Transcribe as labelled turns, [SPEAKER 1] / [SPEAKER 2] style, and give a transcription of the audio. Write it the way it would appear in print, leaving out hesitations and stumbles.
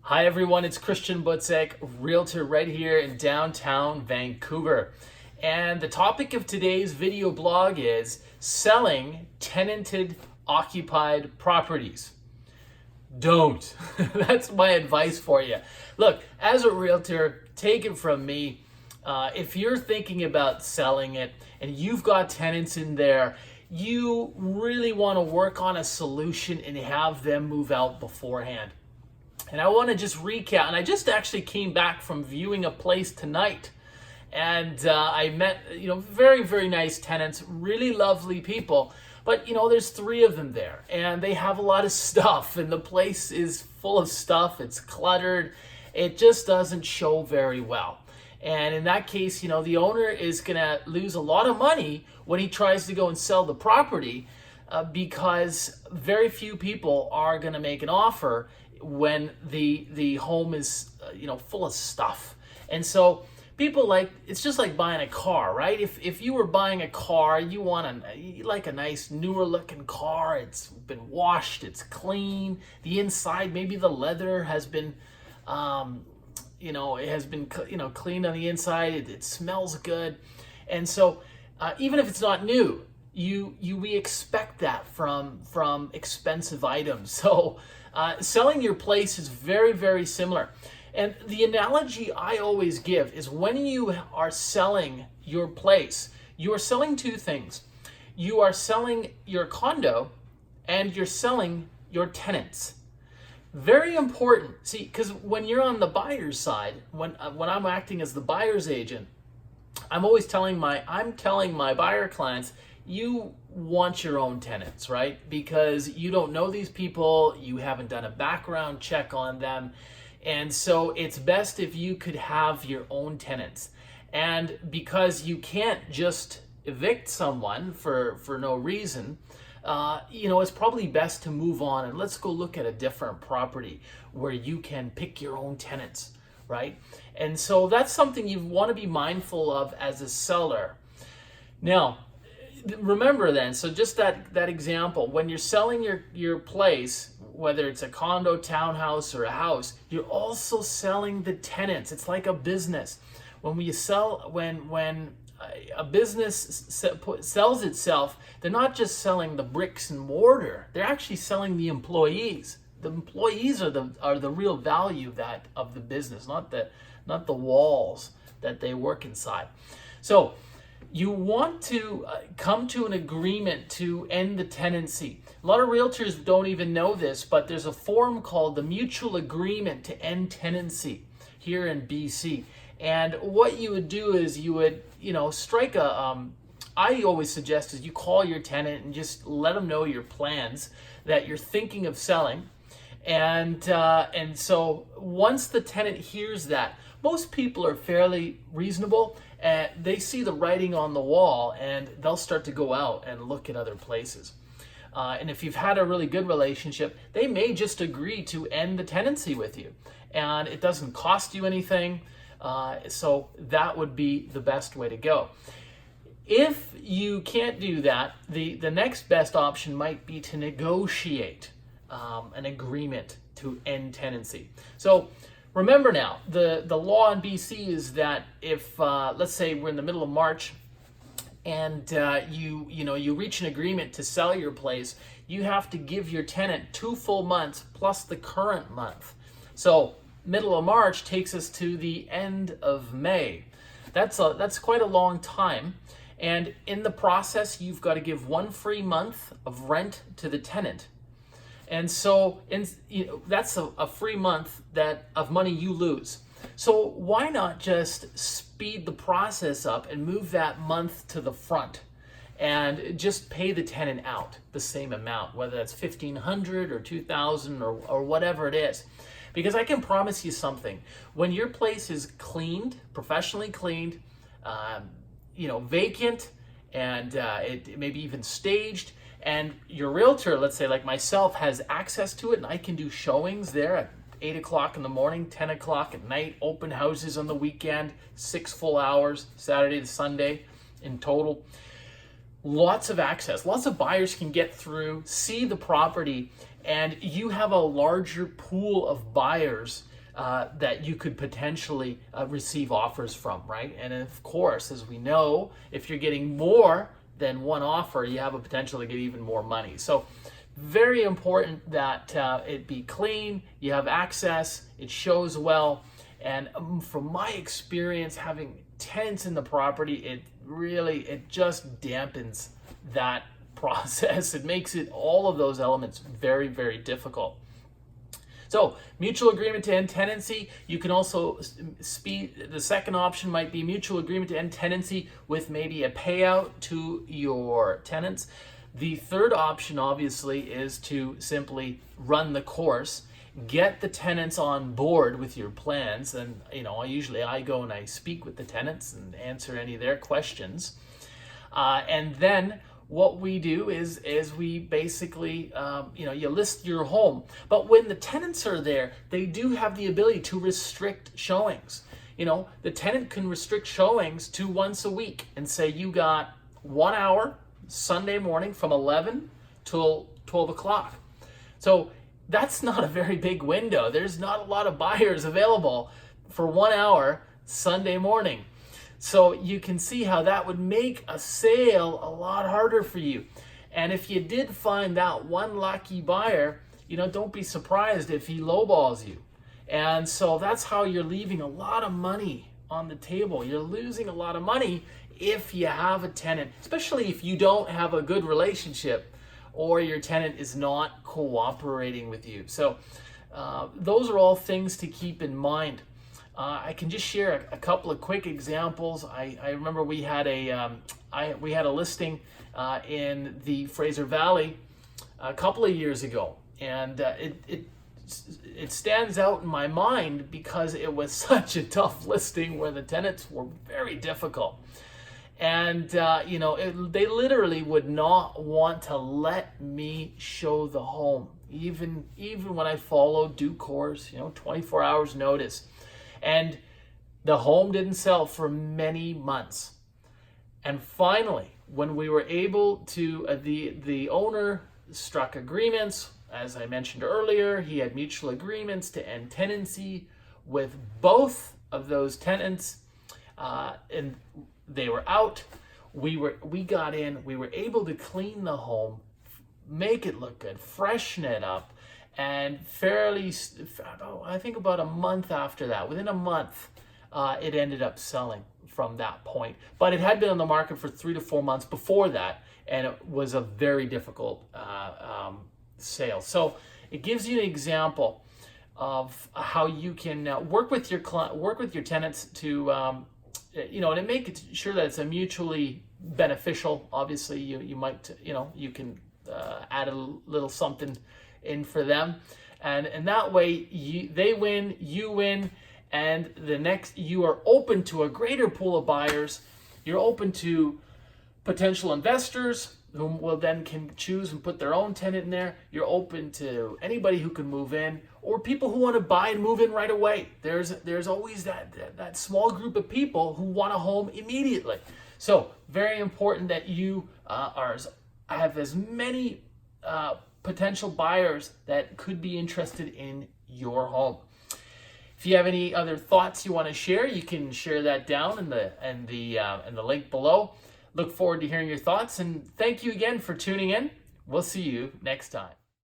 [SPEAKER 1] Hi everyone, it's Butzek, Realtor right here in downtown Vancouver. And the topic of today's video blog is selling tenanted occupied properties. Don't. That's my advice for you. Look, as a realtor, take it from me. If you're thinking about selling it and you've got tenants in there, you really want to work on a solution and have them move out beforehand. And I want to just recap, and I just actually came back from viewing a place tonight, and I met, very, very nice tenants, really lovely people, but, there's three of them there, and they have a lot of stuff, and the place is full of stuff, it's cluttered, it just doesn't show very well. And in that case, the owner is going to lose a lot of money when he tries to go and sell the property because very few people are going to make an offer when the home is full of stuff. And so people it's just like buying a car, right? If you were buying a car, you like a nice newer looking car, it's been washed, it's clean, the inside, maybe the leather has been it has been cleaned on the inside, it smells good. And so even if it's not new, we expect that from expensive items. So selling your place is very, very similar. And the analogy I always give is when you are selling your place, you are selling two things. You are selling your condo and you're selling your tenants. Very important. See, because when you're on the buyer's side, when I'm acting as the buyer's agent, I'm always telling my buyer clients, you want your own tenants, right? Because you don't know these people, you haven't done a background check on them. And so it's best if you could have your own tenants. And because you can't just evict someone for no reason, it's probably best to move on and let's go look at a different property where you can pick your own tenants, right? And so that's something you want to be mindful of as a seller. Now, remember then, so just that example, when you're selling your place, whether it's a condo, townhouse, or a house, you're also selling the tenants. It's like a business. When a business sells itself, they're not just selling the bricks and mortar, they're actually selling the employees. The employees are the real value of the business, not the walls that they work inside. So you want to come to an agreement to end the tenancy. A lot of realtors don't even know this, but there's a form called the Mutual Agreement to End Tenancy here in BC. And what you would do is you would, strike I always suggest is you call your tenant and just let them know your plans that you're thinking of selling. And so once the tenant hears that, most people are fairly reasonable and they see the writing on the wall and they'll start to go out and look at other places. And if you've had a really good relationship, they may just agree to end the tenancy with you. And it doesn't cost you anything. So that would be the best way to go. If you can't do that, the next best option might be to negotiate an agreement to end tenancy. So remember now, the law in BC is that if, let's say we're in the middle of March and you reach an agreement to sell your place, you have to give your tenant 2 full months plus the current month. So middle of March takes us to the end of May. That's quite a long time. And in the process, you've got to give 1 free month of rent to the tenant. And so that's a free month of money you lose. So why not just speed the process up and move that month to the front and just pay the tenant out the same amount, whether that's $1,500 or $2,000 or whatever it is. Because I can promise you something, when your place is cleaned, professionally cleaned, vacant, and it maybe even staged, and your realtor, let's say like myself, has access to it, and I can do showings there at 8 o'clock in the morning, 10 o'clock at night, open houses on the weekend, 6 full hours, Saturday to Sunday in total. Lots of access, lots of buyers can get through, see the property, and you have a larger pool of buyers that you could potentially receive offers from, right? And of course, as we know, if you're getting more than one offer, you have a potential to get even more money. So very important that it be clean, you have access, it shows well. And from my experience having tenants in the property, it just dampens that process. It makes it, all of those elements, very, very difficult. So mutual agreement to end tenancy. You can also the second option might be mutual agreement to end tenancy with maybe a payout to your tenants. The third option obviously is to simply run the course, get the tenants on board with your plans. And I go and I speak with the tenants and answer any of their questions. And then what we do is we basically, you list your home. But when the tenants are there, they do have the ability to restrict showings. The tenant can restrict showings to once a week and say you got 1 hour Sunday morning from 11 till 12 o'clock. So that's not a very big window. There's not a lot of buyers available for 1 hour Sunday morning. So you can see how that would make a sale a lot harder for you. And if you did find that one lucky buyer, don't be surprised if he lowballs you. And so that's how you're leaving a lot of money on the table. You're losing a lot of money if you have a tenant, especially if you don't have a good relationship or your tenant is not cooperating with you. So those are all things to keep in mind. I can just share a couple of quick examples. I remember we had a listing in the Fraser Valley a couple of years ago, and it stands out in my mind because it was such a tough listing where the tenants were very difficult, and they literally would not want to let me show the home, even when I followed due course, 24 hours notice. And the home didn't sell for many months. And finally, when we were able to, the owner struck agreements. As I mentioned earlier, he had mutual agreements to end tenancy with both of those tenants, and they were out. We got in, we were able to clean the home, make it look good, freshen it up. And I think about a month after that, within a month, it ended up selling from that point. But it had been on the market for 3 to 4 months before that, and it was a very difficult sale. So it gives you an example of how you can work with your tenants to, to make sure that it's a mutually beneficial. Obviously, you might, you can add a little something in for them, and that way they win, you win, and you are open to a greater pool of buyers. You're open to potential investors who will then can choose and put their own tenant in there. You're open to anybody who can move in, or people who want to buy and move in right away. There's always that small group of people who want a home immediately. So very important that you have as many potential buyers that could be interested in your home. If you have any other thoughts you want to share, you can share that down in the link below. Look forward to hearing your thoughts, and thank you again for tuning in. We'll see you next time.